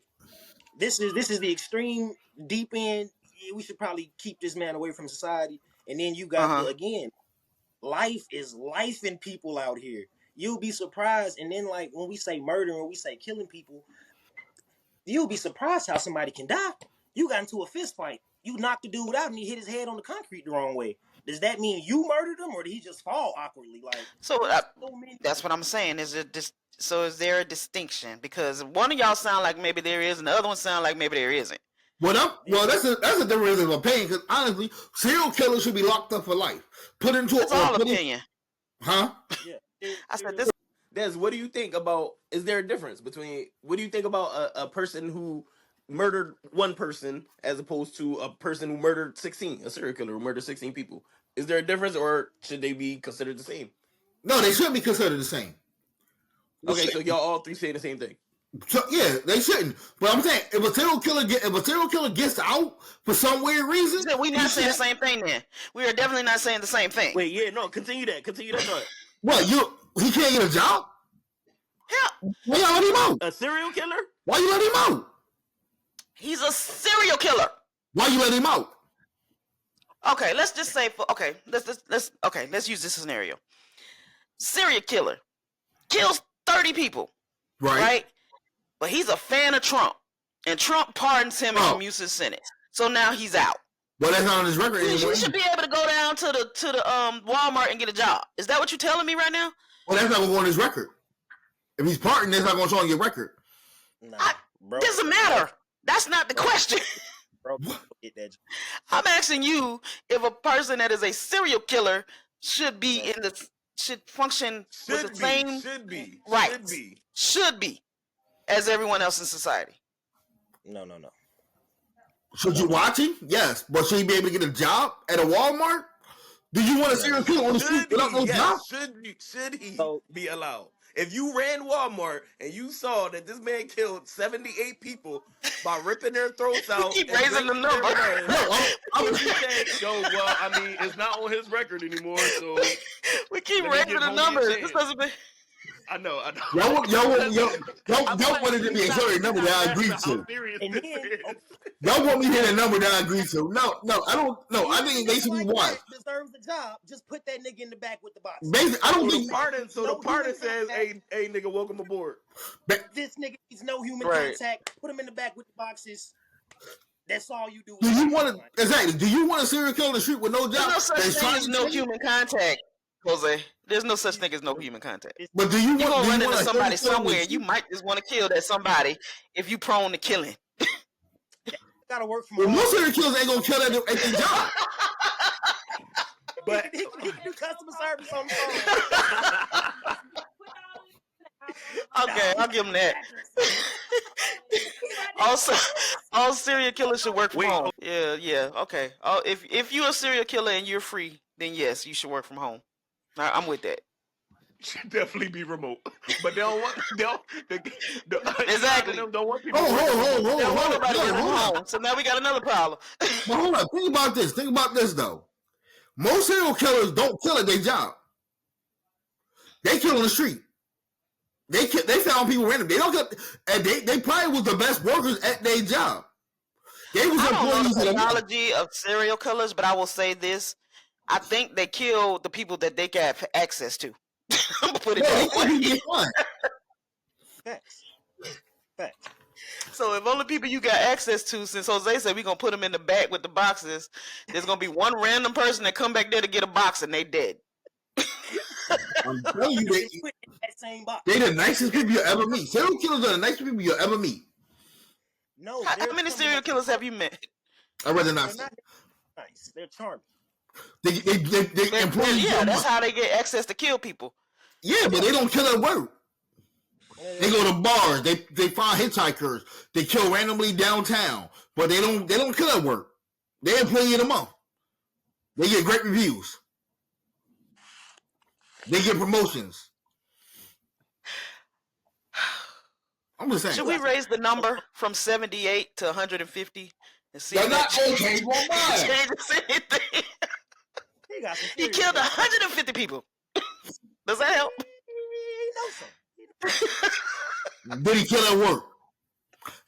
This is the extreme deep end. We should probably keep this man away from society. And then you got the again. Life is life in people out here. You'll be surprised. And then like when we say murder and we say killing people, you'll be surprised how somebody can die. You got into a fist fight. You knocked the dude out and he hit his head on the concrete the wrong way. Does that mean you murdered him or did he just fall awkwardly? Like
So
many.
that's what I'm saying. Is there a distinction? Because one of y'all sound like maybe there is, and the other one sound like maybe there isn't.
that's a different reason of opinion. Because honestly, serial killers should be locked up for life. Put into
That's all opinion.
Huh?
Yeah.
I said this.
Des, what do you think about? Is there a difference between? What do you think about a person who murdered one person as opposed to a person who murdered 16, a serial killer who murdered 16 people? Is there a difference, or should they be considered the same?
No, they shouldn't be considered the same.
Okay, so y'all all three say the same thing.
So yeah, they shouldn't. But I'm saying if a serial killer gets out for some weird reason,
We're not saying the same thing. Then we are definitely not saying the same thing.
Wait, yeah, no, continue that thought.
what he can't get a job?
Yeah,
Why y'all let him out?
A serial killer?
Why you let him out?
he's a serial killer.
Why you let him out?
Okay, let's just say let's use this scenario. Serial killer kills 30 people, right? But he's a fan of Trump, and Trump pardons him and commutes his sentence. So now he's out.
Well, that's not on his record anymore.
You should be able to go down to the Walmart and get a job. Is that what you're telling me right now?
Well, that's not going to go on his record. If he's parting, that's not going to show on your record.
Nah, bro.
Doesn't matter. That's not the question.
Bro, get that.
I'm asking you if a person that is a serial killer should function with the same rights. Should be as everyone else in society.
No.
Should you watch him? Yes. But should he be able to get a job at a Walmart? Do you want a serial killer on the street without no job?
Should he be allowed? If you ran Walmart and you saw that this man killed 78 people by ripping their throats out,
keep raising the number.
It's not on his record anymore, so
we keep raising the numbers. This doesn't be...
I know.
Y'all want it to be a certain number that I agree to.
And then
Y'all want me to hit a number that I agree to. No, I don't. No, I think they should be watched.
Deserves a job. Just put that nigga in the back with the box.
Basically, I don't think.
The pardon says, "Hey, nigga, welcome aboard."
This nigga needs no human
Right.
contact. Put him in the back with the boxes. That's all you do.
Do you want to exactly? Do you want a serial killer in the street with no
There's
job?
no such
that's
thing
trying
as
to
no
kill you?
human contact, Jose. There's no such thing as no human contact.
But do you
You're
want?
gonna
Do
run
you
into
want a
somebody
serial killer in the
somewhere. You
street?
might just want to kill that somebody if you prone to killing.
Gotta work from
Well,
home.
most serial killers ain't gonna kill at their job.
But
he can do customer service on the phone.
Okay, I'll give him that. Also, all serial killers should work from
Wait,
home. Yeah. Okay. If you're a serial killer and you're free, then yes, you should work from home. I'm with that.
should definitely be remote. But they don't want
Exactly.
Them don't want people.
Hold
They don't want
on.
nobody working from
Hold on.
home. So now we got another problem.
But hold on. Think about this. Think about this though. Most serial killers don't kill at their job. They kill on the street. They found people random. They don't kill, and they probably was the best workers at their job. They was
I don't know
employees
the
of the
technology of serial killers, but I will say this: I think they kill the people that they got access to. I'm gonna put it
Yeah, they
that
kill people
way.
they find.
Facts.
So if only people you got access to, since Jose said we're gonna put them in the back with the boxes, there's gonna be one random person that come back there to get a box and they dead.
I'm telling you,
Just put it in that same box.
they the nicest people you'll ever meet. Serial killers are the nicest people you'll ever meet.
No,
How
they're
many
some
serial
of-
killers have you met?
I'd rather
They're
not say.
not nice. They're charming.
They employ you.
Yeah, that's how they get access to kill people.
Yeah, but they don't kill at work. They go to bars. They find hitchhikers. They kill randomly downtown, but they don't kill at work. They employee of the month. They get great reviews. They get promotions. I'm just saying.
Should we raise the number from 78 to 150 and see
They're
if
not
that
okay. Well, mine.
changes anything?
He got some
He
serious
killed
stuff.
150 people. Does that help?
He knows some.
Did he kill at work?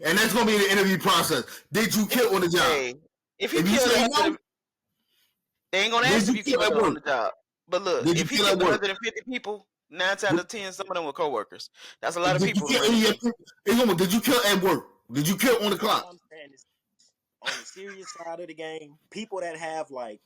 And that's gonna be the interview process. Did you kill on the job?
Hey, if you
If you
kill
say
150,
no,
they ain't gonna
did
ask
you
if you
kill
killed
at
on
work?
the job. But look,
Did you
if he
kill at
killed
work?
150 people, 9 times out of 10, some of them were coworkers. That's a lot of
Did you
people.
kill any of your, did you kill at work? Did you kill on the
All
clock?
I'm saying is, on the serious side of the game, people that have like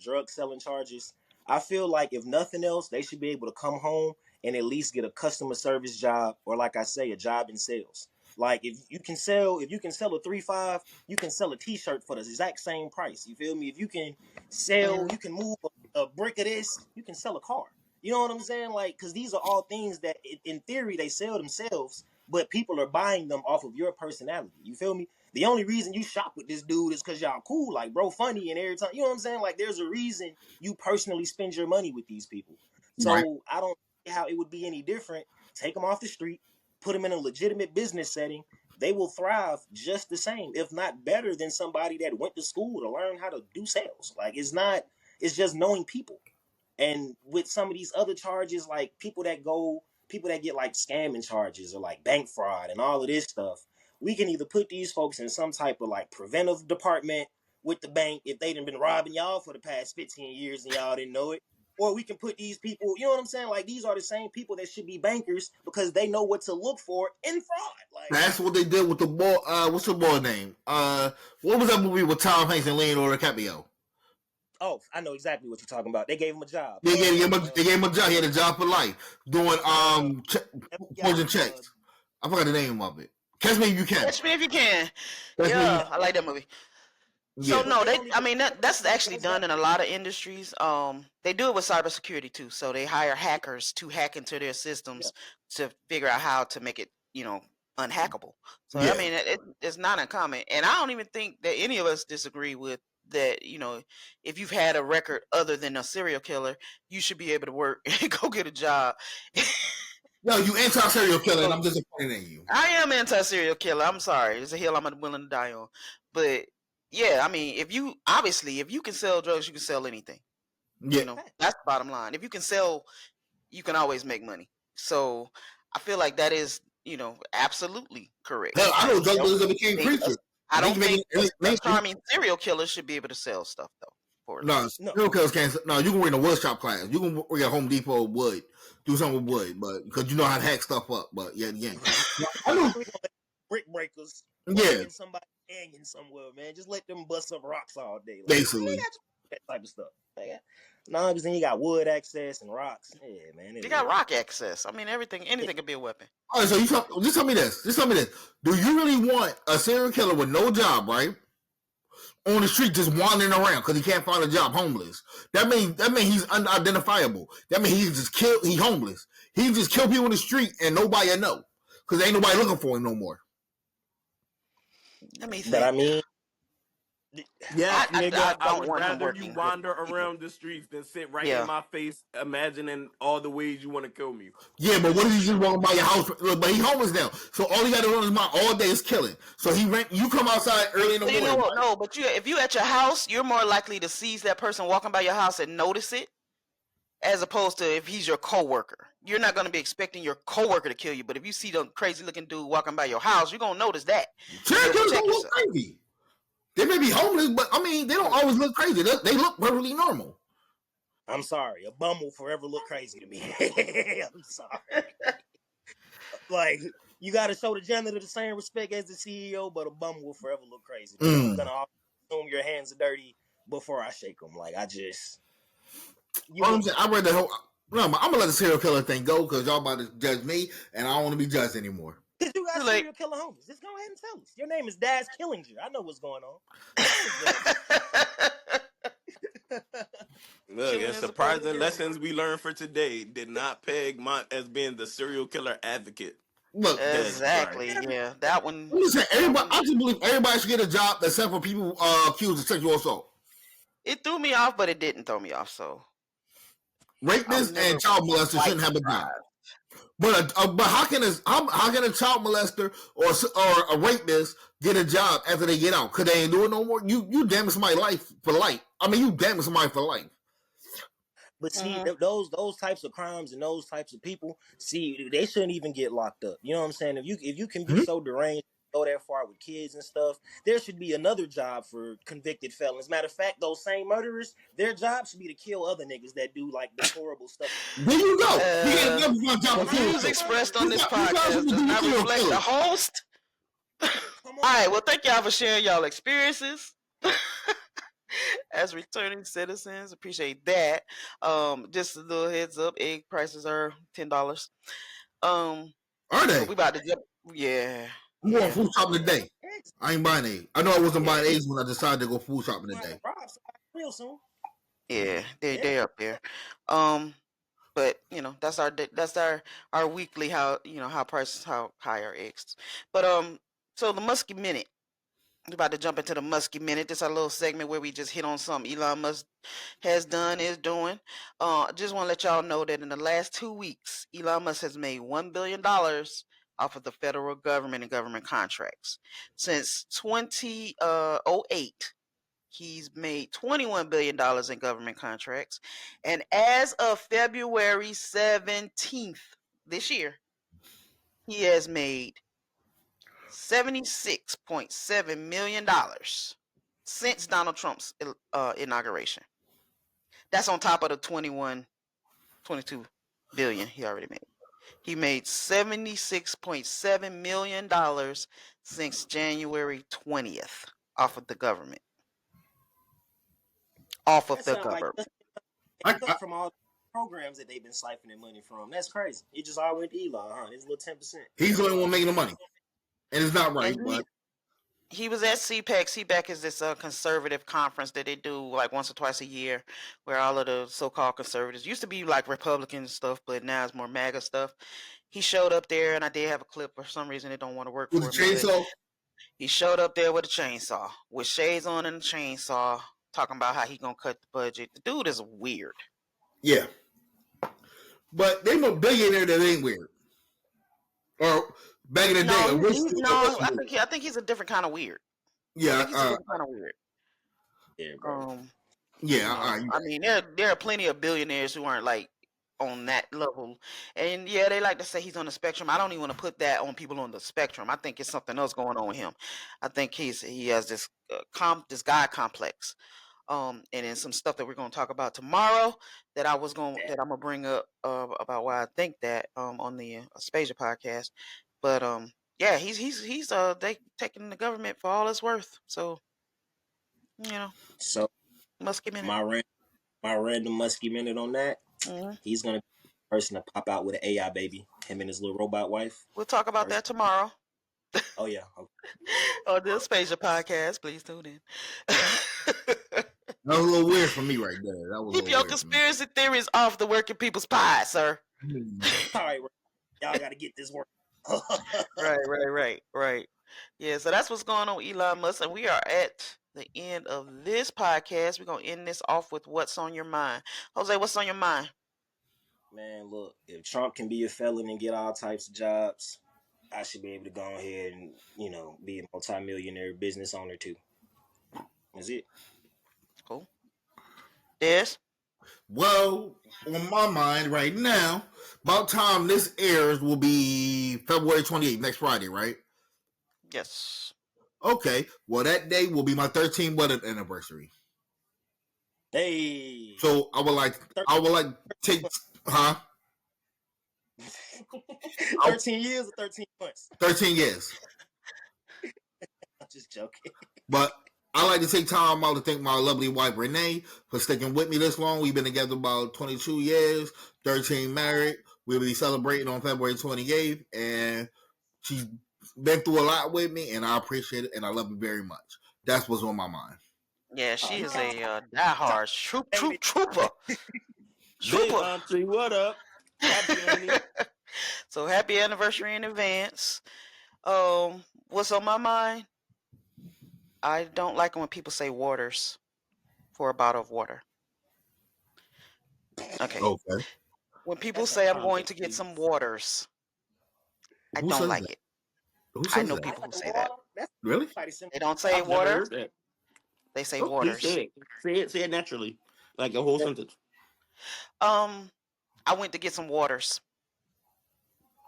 drug selling charges, I feel like if nothing else, they should be able to come home and at least get a customer service job, or like I say, a job in sales. Like if you can sell a 3.5, you can sell a T-shirt for the exact same price. You feel me? If you can sell, you can move a brick of this, you can sell a car. You know what I'm saying? Like, because these are all things that, in theory, they sell themselves, but people are buying them off of your personality. You feel me? The only reason you shop with this dude is because y'all cool, like bro, funny, and every time. You know what I'm saying? Like, there's a reason you personally spend your money with these people. So
Right.
I don't see how it would be any different. Take them off the street, put them in a legitimate business setting. They will thrive just the same, if not better, than somebody that went to school to learn how to do sales. Like, it's just knowing people. And with some of these other charges, like people that get like scamming charges or like bank fraud and all of this stuff, we can either put these folks in some type of like preventive department with the bank if they done been robbing y'all for the past 15 years and y'all didn't know it. Or we can put these people, you know what I'm saying? Like, these are the same people that should be bankers because they know what to look for in fraud. Like,
That's what they did with the boy. What's the boy name? What was that movie with Tom Hanks and Leonardo DiCaprio?
oh, I know exactly what you're talking about. They gave him a job.
They gave him a job. He had a job for life doing forging checks. I forgot the name of it. Catch Me If You Can.
Catch Me If You Can.
Catch Me If
Yeah, I like that movie. So
Yeah.
no, that's actually done in a lot of industries. They do it with cybersecurity too. So they hire hackers to hack into their systems to figure out how to make it, unhackable. So
Yeah.
I mean, it's not uncommon, and I don't even think that any of us disagree with that. If you've had a record other than a serial killer, you should be able to work and go get a job.
No, you anti-serial killer, and I'm disappointed in you.
I am anti-serial killer. I'm sorry. It's a hill I'm willing to die on. But yeah, I mean, if you can sell drugs, you can sell anything.
Yeah.
That's the bottom line. If you can sell, you can always make money. So I feel like that is, absolutely correct.
Hell, I know drug
don't
dealers that became
think
preachers.
I
And they
don't
can make
think a
it.
charming serial killer should be able to sell stuff though for a living.
No,
No.
serial killers can't. No, you can work in a wood shop class. You can work at Home Depot wood, do something with wood, but because you know how to hack stuff up. But yeah, again, I know.
Brick breakers.
Yeah,
In somebody hanging somewhere, man. Just let them bust up rocks all day. Like,
basically.
that type of stuff. No, because then you got wood access and rocks. Yeah, man.
You got rock access. I mean, anything could be a weapon.
All right, so just tell me this. Do you really want a serial killer with no job, right? On the street, just wandering around because he can't find a job, homeless. That means he's unidentifiable. That means he's homeless. He just kill people in the street and nobody will know because ain't nobody looking for him no more.
Let me think.
But I mean,
Yeah,
I
nigga, I
don't
would
want him
rather
working
you
with
wander
people.
around the streets than sit right
Yeah.
in my face imagining all the ways you want to kill me.
Yeah, but what if he's just walking by your house? But he's homeless now, so all he got to run his mind all day is killing. So you come outside early in the
So you
morning.
know what? No, but if you at your house, you're more likely to seize that person walking by your house and notice it, as opposed to if he's your coworker. You're not going to be expecting your coworker to kill you, but if you see the crazy looking dude walking by your house, you're going to notice that.
Serial killers
protect
don't look crazy. They may be homeless, but I mean, they don't always look crazy. They look perfectly normal.
I'm sorry. A bum will forever look crazy to me. I'm sorry. Like, you got to show the janitor the same respect as the CEO, but a bum will forever look crazy. I'm going to assume your hands are dirty before I shake them. Like, I just...
I'm saying, I read the whole... No, I'm going to let the serial killer thing go because y'all about to judge me, and I don't want to be judged anymore.
Because you got serial killer homies. Just go ahead and tell us. Your name is Daz Killinger. I know what's going on.
Look, it's surprising lessons we learned for today did not peg Mont as being the serial killer advocate.
Look,
exactly. Yeah, that one.
Listen, I just believe everybody should get a job except for people accused of sexual assault.
It threw me off, but it didn't throw me off. So,
rapists and child molesters shouldn't have a job. But how can a child molester or a rapist get a job after they get out? Because they ain't doing no more. You damage somebody's life for life. I mean, you damage somebody for life.
But see, those types of crimes and those types of people, see, they shouldn't even get locked up. You know what I'm saying? If you can be so deranged, go that far with kids and stuff, there should be another job for convicted felons. Matter of fact, those same murderers, their job should be to kill other niggas that do like the horrible stuff.
There you go. The
views expressed on this podcast does not reflect the host. All right. Well, thank y'all for sharing y'all experiences. As returning citizens, appreciate that. Just a little heads up, egg prices are $10.
Are they?
We about to jump. Yeah.
I'm going food shopping today. I ain't buying eggs. I know I wasn't buying eggs when I decided to go food shopping today.
Real soon.
Yeah, they're up there. But that's our weekly how high our eggs. But so the Muskie Minute. We're about to jump into the Muskie Minute. This is our little segment where we just hit on something Elon Musk is doing. Just want to let y'all know that in the last 2 weeks, Elon Musk has made $1 billion off of the federal government and government contracts. Since 2008, he's made $21 billion in government contracts. And as of February 17th this year, he has made $76.7 million since Donald Trump's inauguration. That's on top of the 22 billion he already made. He made $76.7 million since January 20th off of the government.
From all the programs that they've been siphoning money from. That's crazy. It just all went to Elon, huh? It's a little 10%.
He's the only one making the money. And it's not right, but
he was at CPAC. CPAC is this conservative conference that they do like once or twice a year, where all of the so-called conservatives used to be like Republican stuff, but now it's more MAGA stuff. He showed up there, and I did have a clip. For some reason, it don't want to work
with
for
the
him.
Chainsaw.
He showed up there with a chainsaw, with shades on and a chainsaw, talking about how he gonna cut the budget. The dude is weird.
Yeah, but they no billionaire that ain't weird. Or back in the day,
I think he's a different kind of weird.
Yeah,
he's a different kind of weird.
Yeah, bro.
Yeah,
I mean, there are plenty of billionaires who aren't like on that level. And yeah, they like to say he's on the spectrum. I don't even want to put that on people on the spectrum. I think it's something else going on with him. I think he has this this God complex. And then some stuff that we're going to talk about tomorrow that I'm gonna bring up about why I think that on the Aspasia podcast. But yeah, he's they taking the government for all it's worth. So
So
Muskie Minute.
my random Muskie Minute on that.
Mm-hmm.
He's gonna be the person to pop out with an AI baby. Him and his little robot wife.
We'll talk about that tomorrow.
Oh yeah. Okay.
On the Aspasia podcast, please tune in.
That was a little weird for me right there. That was
Keep your conspiracy theories off the working people's pie, sir.
All right, y'all got to get this work.
Right. Yeah, so that's what's going on with Elon Musk, and we are at the end of this podcast. We're gonna end this off with what's on your mind. Jose, what's on your mind?
Man, look, if Trump can be a felon and get all types of jobs, I should be able to go ahead and, be a multimillionaire business owner too. That's it.
Cool. Yes.
Well, on my mind right now, about time this airs will be February 28th, next Friday, right?
Yes.
Okay. Well, that day will be my 13th wedding anniversary.
Hey.
So I would like to take,
13 years or 13 months?
13 years.
I'm just joking.
But I like to take time out to thank my lovely wife, Renee, for sticking with me this long. We've been together about 22 years, 13 married. We'll be celebrating on February 28th, and she's been through a lot with me, and I appreciate it, and I love her very much. That's what's on my mind.
Yeah, she is a diehard trooper.
Big auntie, what up?
So happy anniversary in advance. What's on my mind? I don't like it when people say waters for a bottle of water. Okay. When people say I'm going to get some waters, I don't like it. I know people who say that.
Really?
They don't say water. They say waters.
Say it naturally, like a whole sentence.
I went to get some waters.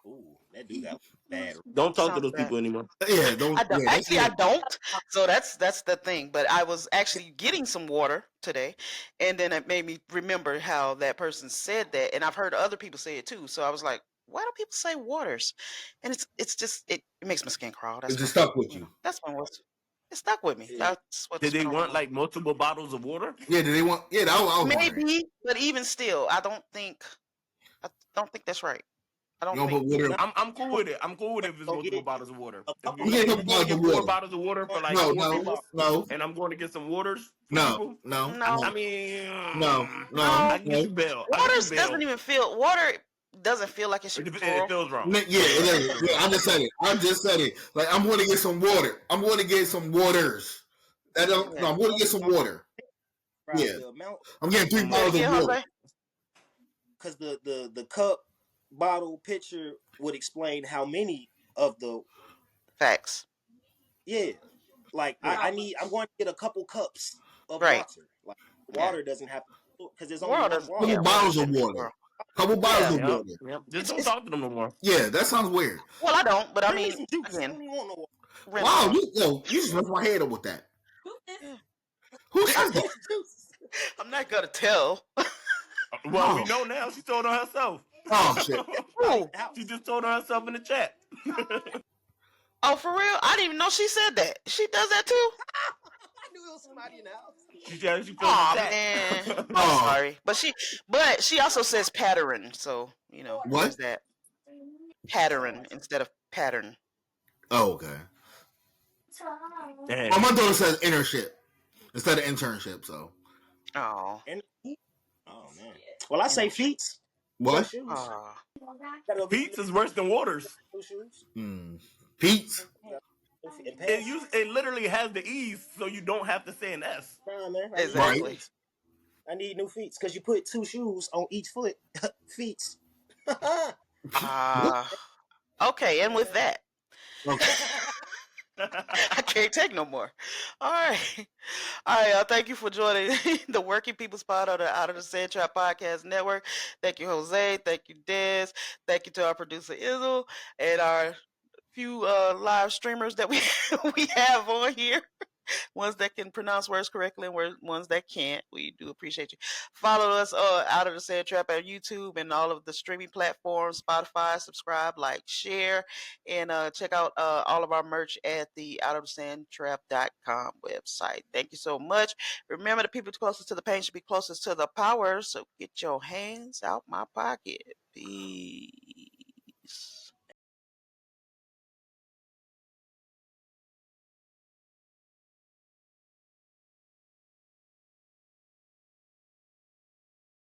Ooh, that dude got bad.
Don't talk to those people anymore.
Yeah, don't.
I don't. Actually, I don't. So that's the thing. But I was actually getting some water today, and then it made me remember how that person said that, and I've heard other people say it too. So I was like, why do people say waters? And it's just it makes my skin crawl. That's
it just stuck with you.
That's what it stuck with me. That's what.
Did they want like multiple bottles of water?
Yeah. Did they want? Yeah, that was
maybe. But even still, I don't think that's right. I don't think.
I'm cool with it. I'm cool with it if it's multiple bottles of water.
If you get 4
bottles of water for like
no,
and I'm going to get some waters.
No.
I mean,
no.
I can get you bail.
Waters doesn't even feel. Water doesn't feel like it should.
It feels wrong.
Yeah, it is. Yeah, I just said it. Like I'm going to get some water. I'm going to get some waters. I'm going to get some water. Yeah, I'm getting 3 bottles of water.
Because the cup, bottle, pitcher would explain how many of the
facts.
Yeah, like I'm going to get a couple cups of
water.
Like water doesn't have because there's only
couple bottles of water. Couple bottles of water.
Yep. Just don't talk to them no more.
Yeah, that sounds weird.
Well, I don't, but I mean,
again.
Wow, you just messed my head up with that. Who says that?
I'm not gonna tell.
Well, we know now. She told on herself.
Oh shit!
She just told on herself in the chat.
Oh, for real? I didn't even know she said that. She does that too.
I knew it was somebody in the house.
She
oh man, I'm sorry, but she also says pattern. So
what?
That pattern instead of pattern.
Oh, okay.
Dang.
Well, my daughter says internship instead of internship. So.
Oh.
Oh man. Well, I say feet.
What?
Feet is worse than waters.
Feet.
It literally has the ease, so you don't have to say an S.
Nah, man.
Exactly.
Right.
I need new feet because you put 2 shoes on each foot. Feet.
Okay, and with that.
Okay.
I can't take no more. All right. All right. Thank you for joining the Working People's Pod on the Out of the Sand Trap Podcast Network. Thank you, Jose. Thank you, Des. Thank you to our producer, Izzle, and our few live streamers that we we have on here. Ones that can pronounce words correctly and ones that can't. We do appreciate you. Follow us Out of the Sand Trap on YouTube and all of the streaming platforms, Spotify. Subscribe, like, share, and check out all of our merch at the outofthesandtrap.com website. Thank you so much. Remember, the people closest to the pain should be closest to the power, so get your hands out my pocket. Peace.